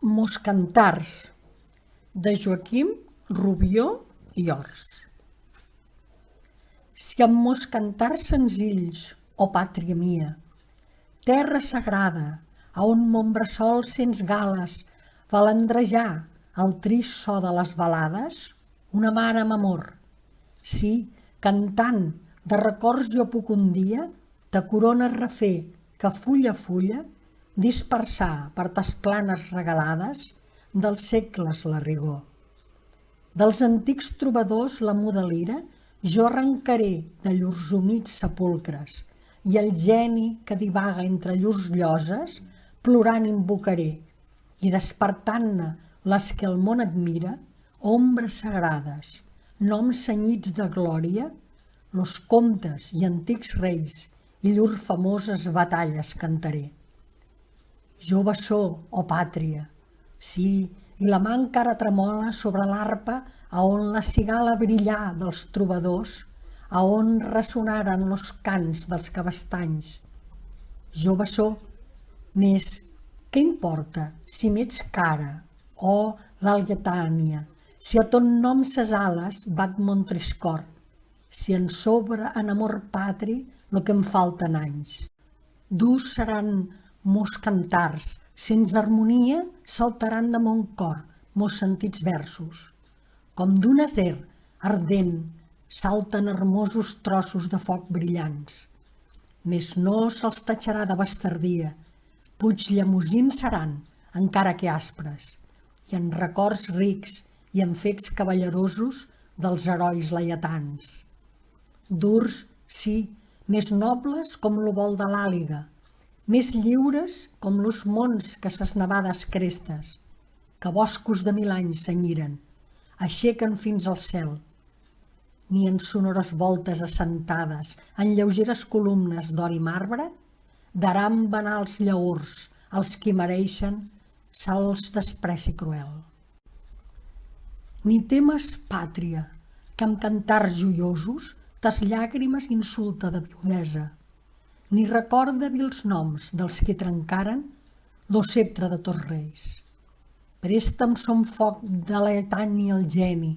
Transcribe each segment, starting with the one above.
Moscantars, de Joaquim Rubió i Ors. Si amb moscantars senzills, o pàtria mia, terra sagrada, a on mon bressol sens gales balandrejar el trist so de les balades, una mare amb amor. Sí, cantant de records jo puc un dia de corones refer que fulla a fulla dispersar per tas planes regalades dels segles la rigor. Dels antics trobadors la muda lira jo arrencaré de llurs humits sepulcres i el geni que divaga entre llurs lloses plorant invocaré i despertant-ne les que el món admira, ombres sagrades, noms cenyits de glòria, los comtes i antics reis i llurs famoses batalles cantaré. Jo bessó, o pàtria, sí, i la mà encara tremola sobre l'arpa a on la cigala brillà dels trobadors, a on ressonaren los cants dels cabestanys. Jo bessó, més, què importa si m'ets cara, o l'Algetània, si a ton nom ses ales bat mon triscor, si en sobre en amor patri lo que em falten anys. Durs seran mos cantars, sense harmonia saltaran de mon cor mos sentits versos. Com d'un acer ardent salten hermosos trossos de foc brillants. Més no se'ls tatxarà de bastardia, puig llemosins seran, encara que aspres, i en records rics i en fets cavallerosos dels herois laietans. Durs, sí, més nobles com lo vol de l'àliga, més lliures com los mons que ses nevades crestes, que boscos de 1000 anys s'enyiren, aixequen fins al cel, ni en sonores voltes assentades, en lleugeres columnes d'or i marbre, daran banals llaors als qui mereixen se'ls despreci cruel. Ni temes, pàtria, que amb cantars joiosos tas llàgrimes insulta de viudesa, ni recorda vils noms dels que trencaren lo sceptre de tots reis. Presta'm son foc de l'Etània el geni,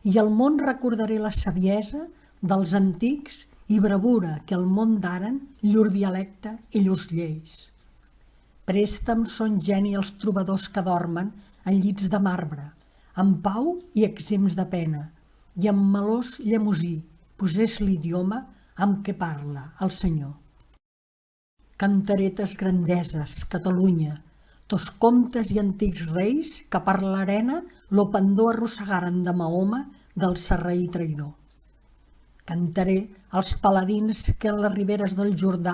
i al món recordaré la saviesa dels antics i bravura que al món daren llur dialecte i llurs lleis. Presta'm son geni als trobadors que dormen en llits de marbre, amb pau i exempts de pena, i amb melós llemosí posés l'idioma amb què parla el Senyor. Cantaré tes grandeses, Catalunya, tos comtes i antics reis que per l'arena lo pendó arrossegaren de Mahoma del sarraí traïdor. Cantaré els paladins que en les riberes del Jordà,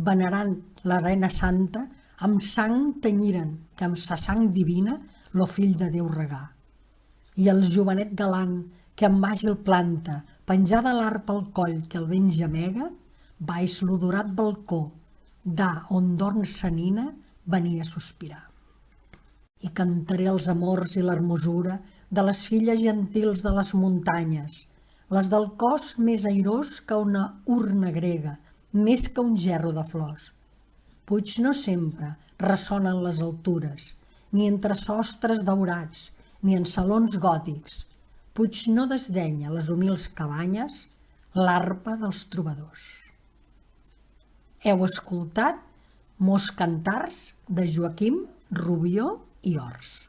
venerant l'arena santa, amb sang tenyiren, que amb sa sang divina lo fill de Déu regà. I el jovenet galant que amb àgil planta, penjada l'arpa al coll que el vent gemega, baix l'odorat balcó, d'à on dorm sa nina, venia a sospirar. I cantaré els amors i l'hermosura de les filles gentils de les muntanyes, les del cos més airós que una urna grega, més que un gerro de flors. Puig no sempre ressonen les altures, ni entre sostres daurats, ni en salons gòtics. Puig no desdenya les humils cabanyes, l'arpa dels trobadors. Heu escoltat Moscantars de Joaquim Rubió i Ors.